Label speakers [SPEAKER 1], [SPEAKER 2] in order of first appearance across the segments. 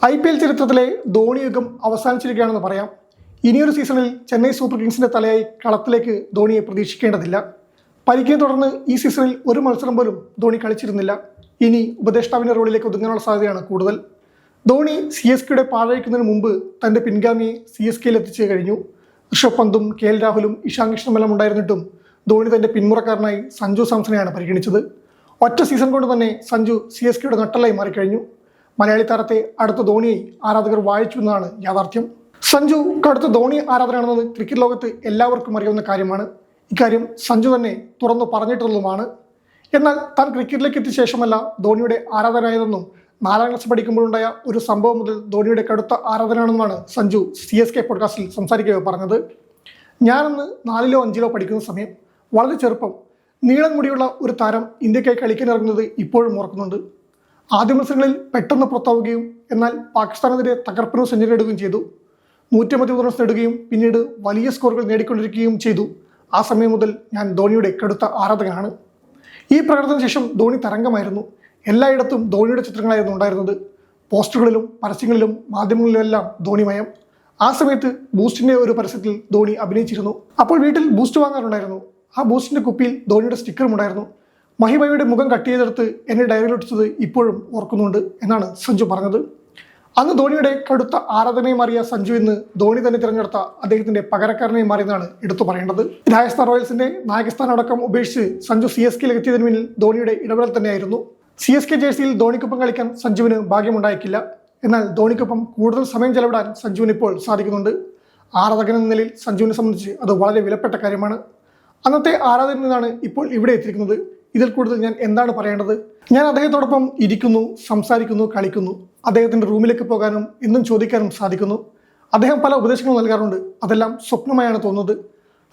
[SPEAKER 1] IPL ചരിത്രത്തിലെ ധോണി യുഗം അവസാനിച്ചിരിക്കുകയാണെന്ന് പറയാം. ഇനിയൊരു സീസണിൽ ചെന്നൈ സൂപ്പർ കിങ്സിന്റെ തലയായി കളത്തിലേക്ക് ധോണിയെ പ്രതീക്ഷിക്കേണ്ടതില്ല. പരിക്കിനെ തുടർന്ന് ഈ സീസണിൽ ഒരു മത്സരം പോലും ധോണി കളിച്ചിരുന്നില്ല. ഇനി ഉപദേഷ്ടാവിന്റെ റോളിലേക്ക് ഒതുങ്ങാനുള്ള സാധ്യതയാണ് കൂടുതൽ. ധോണി CSKയുടെ പാഴയ്ക്കുന്നതിന് മുമ്പ് തന്റെ പിൻഗാമിയെ CSKയിൽ എത്തിച്ചു കഴിഞ്ഞു. ഋഷഭ് പന്തും KL രാഹുലും ഇഷാൻ കിഷനുമെല്ലാം ഉണ്ടായിരുന്നിട്ടും ധോണി തന്റെ പിന്മുറക്കാരനായി സഞ്ജു സാംസണെയാണ് പരിഗണിച്ചത്. ഒറ്റ സീസൺ കൊണ്ട് തന്നെ സഞ്ജു CSKയുടെ നട്ടലായി മാറിക്കഴിഞ്ഞു. മലയാളി താരത്തെ അടുത്ത ധോണിയായി ആരാധകർ വാഴിച്ചു എന്നതാണ് യാഥാർത്ഥ്യം. സഞ്ജു കടുത്ത ധോണി ആരാധകനാണെന്നത് ക്രിക്കറ്റ് ലോകത്ത് എല്ലാവർക്കും അറിയാവുന്ന കാര്യമാണ്. ഇക്കാര്യം സഞ്ജു തന്നെ തുറന്നു പറഞ്ഞിട്ടുള്ളതുമാണ്. എന്നാൽ താൻ ക്രിക്കറ്റിലേക്ക് എത്തിയ ശേഷമല്ല ധോണിയുടെ ആരാധകനായതെന്നും 4ാം ക്ലാസ് പഠിക്കുമ്പോഴുണ്ടായ ഒരു സംഭവം മുതൽ ധോണിയുടെ കടുത്ത ആരാധകനാണെന്നുമാണ് സഞ്ജു CSK പോഡ്കാസ്റ്റിൽ സംസാരിക്കവേ പറഞ്ഞത്. ഞാനന്ന് 4ലോ 5ലോ പഠിക്കുന്ന സമയം, വളരെ ചെറുപ്പം, നീളം മുടിയുള്ള ഒരു താരം ഇന്ത്യക്കായി കളിക്കാനിറങ്ങുന്നത് ഇപ്പോഴും ഓർക്കുന്നുണ്ട്. ആദ്യ മത്സരങ്ങളിൽ പെട്ടെന്ന് പുറത്താവുകയും എന്നാൽ പാകിസ്ഥാനെതിരെ തകർപ്പനോ സെഞ്ചുറി എടുക്കുകയും ചെയ്തു. 150 റൺസ് നേടുകയും പിന്നീട് വലിയ സ്കോറുകൾ നേടിക്കൊണ്ടിരിക്കുകയും ചെയ്തു. ആ സമയം മുതൽ ഞാൻ ധോണിയുടെ കടുത്ത ആരാധകനാണ്. ഈ പ്രകടനത്തിന് ശേഷം ധോണി തരംഗമായിരുന്നു. എല്ലായിടത്തും ധോണിയുടെ ചിത്രങ്ങളായിരുന്നു ഉണ്ടായിരുന്നത്. പോസ്റ്ററുകളിലും പരസ്യങ്ങളിലും മാധ്യമങ്ങളിലുമെല്ലാം ധോണിമയം. ആ സമയത്ത് ബൂസ്റ്റിന്റെ ഒരു പരസ്യത്തിൽ ധോണി അഭിനയിച്ചിരുന്നു. അപ്പോൾ വീട്ടിൽ ബൂസ്റ്റ് വാങ്ങാറുണ്ടായിരുന്നു. ആ ബൂസ്റ്റിന്റെ കുപ്പിയിൽ ധോണിയുടെ സ്റ്റിക്കറും ഉണ്ടായിരുന്നു. മഹിബയുടെ മുഖം കട്ട് ചെയ്തെടുത്ത് എന്നെ ഡയറിയിലൊട്ടിച്ചത് ഇപ്പോഴും ഓർക്കുന്നുണ്ട് എന്നാണ് സഞ്ജു പറഞ്ഞത്. അന്ന് ധോണിയുടെ കടുത്ത ആരാധനയെ മാറിയ സഞ്ജു ഇന്ന് ധോണി തന്നെ തിരഞ്ഞെടുത്ത അദ്ദേഹത്തിന്റെ പകരക്കാരനെ മാറിയെന്നാണ് എടുത്തു പറയേണ്ടത്. രാജസ്ഥാൻ റോയൽസിന്റെ നായകസ്ഥാനം അടക്കം ഉപേക്ഷിച്ച് സഞ്ജു CSKയിലേക്ക് എത്തിയതിന് പിന്നിൽ ധോണിയുടെ ഇടപെടൽ തന്നെയായിരുന്നു. CSK ജേഴ്സിയിൽ ധോണിക്കൊപ്പം കളിക്കാൻ സഞ്ജുവിന് ഭാഗ്യമുണ്ടായിക്കില്ല. എന്നാൽ ധോണിക്കൊപ്പം കൂടുതൽ സമയം ചെലവിടാൻ സഞ്ജുവിന് ഇപ്പോൾ സാധിക്കുന്നുണ്ട്. ആരാധകൻ എന്ന നിലയിൽ സഞ്ജുവിനെ സംബന്ധിച്ച് അത് വളരെ വിലപ്പെട്ട കാര്യമാണ്. അന്നത്തെ ആരാധകനിൽ നിന്നാണ് ഇപ്പോൾ ഇവിടെ എത്തിയിരിക്കുന്നത്. ഇതിൽ കൂടുതൽ ഞാൻ എന്താണ് പറയേണ്ടത്? ഞാൻ അദ്ദേഹത്തോടൊപ്പം ഇരിക്കുന്നു, സംസാരിക്കുന്നു, കളിക്കുന്നു. അദ്ദേഹത്തിന്റെ റൂമിലേക്ക് പോകാനും എന്നും ചോദിക്കാനും സാധിക്കുന്നു. അദ്ദേഹം പല ഉപദേശങ്ങളും നൽകാറുണ്ട്. അതെല്ലാം സ്വപ്നമായാണ് തോന്നുന്നത്.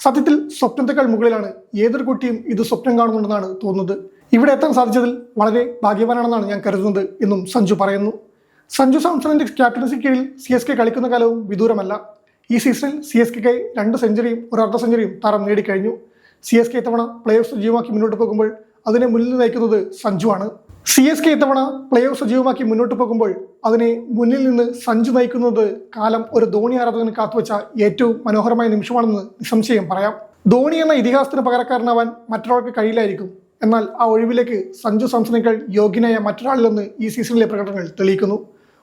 [SPEAKER 1] സത്യത്തിൽ സ്വപ്നത്തെക്കാൾ മുകളിലാണ്. ഏതൊരു കുട്ടിയും ഇത് സ്വപ്നം കാണുന്നുണ്ടെന്നാണ് തോന്നുന്നത്. ഇവിടെ എത്താൻ സാധിച്ചതിൽ വളരെ ഭാഗ്യവാനാണെന്നാണ് ഞാൻ കരുതുന്നത് എന്നും സഞ്ജു പറയുന്നു. സഞ്ജു സാംസണിന്റെ ക്യാപ്റ്റൻസി കീഴിൽ CSK കളിക്കുന്ന കാലവും വിദൂരമല്ല. ഈ സീസണിൽ CSKക്കായി 2 സെഞ്ചുറിയും 1 അർദ്ധ സെഞ്ചുറിയും താരം നേടിക്കഴിഞ്ഞു. CSK ഇത്തവണ പ്ലേ ഓഫ് സജീവമാക്കി മുന്നോട്ട് പോകുമ്പോൾ അതിനെ മുന്നിൽ നയിക്കുന്നത് സഞ്ജുവാണ്. CSK ഇത്തവണ പ്ലേ ഓഫ് സജീവമാക്കി മുന്നോട്ട് പോകുമ്പോൾ അതിനെ മുന്നിൽ നിന്ന് സഞ്ജു നയിക്കുന്നത് കാലം ഒരു ധോണി ആരാധകന് കാത്തുവച്ച ഏറ്റവും മനോഹരമായ നിമിഷമാണെന്ന് നിസ്സംശയം പറയാം. ധോണി എന്ന ഇതിഹാസത്തിന് പകരക്കാരനാവാൻ മറ്റൊരാൾക്ക് കഴിയില്ലായിരിക്കും. എന്നാൽ ആ ഒഴിവിലേക്ക് സഞ്ജു സാംസണേക്കാൾ യോഗ്യനായ മറ്റൊരാളിലെന്ന് ഈ സീസണിലെ പ്രകടനങ്ങൾ തെളിയിക്കുന്നു.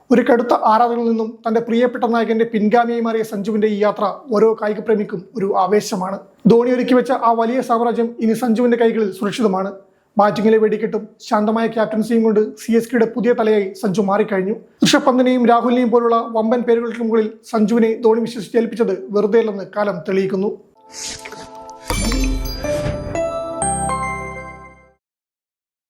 [SPEAKER 1] ഒരു കടുത്ത ആരാധകനിൽ നിന്നും തന്റെ പ്രിയപ്പെട്ട നായകന്റെ പിൻഗാമിയായി മാറിയ സഞ്ജുവിന്റെ ഈ യാത്ര ഓരോ കായിക പ്രേമിക്കും ഒരു ആവേശമാണ്. ധോണി ഒരുക്കി വെച്ച ആ വലിയ സാമ്രാജ്യം ഇനി സഞ്ജുവിന്റെ കൈകളിൽ സുരക്ഷിതമാണ്. ബാറ്റിങ്ങിലെ വെടിക്കെട്ടും ശാന്തമായ ക്യാപ്റ്റൻസിയും കൊണ്ട് CSKയുടെ പുതിയ തലയായി സഞ്ജു മാറിക്കഴിഞ്ഞു. ഋഷഭ് പന്തിനെയും രാഹുലിനെയും പോലുള്ള വമ്പൻ പേരുകൾക്ക് മുകളിൽ സഞ്ജുവിനെ ധോണി വിശ്വസിച്ചേൽപ്പിച്ചത് വെറുതെയല്ലെന്ന് കാലം തെളിയിക്കുന്നു.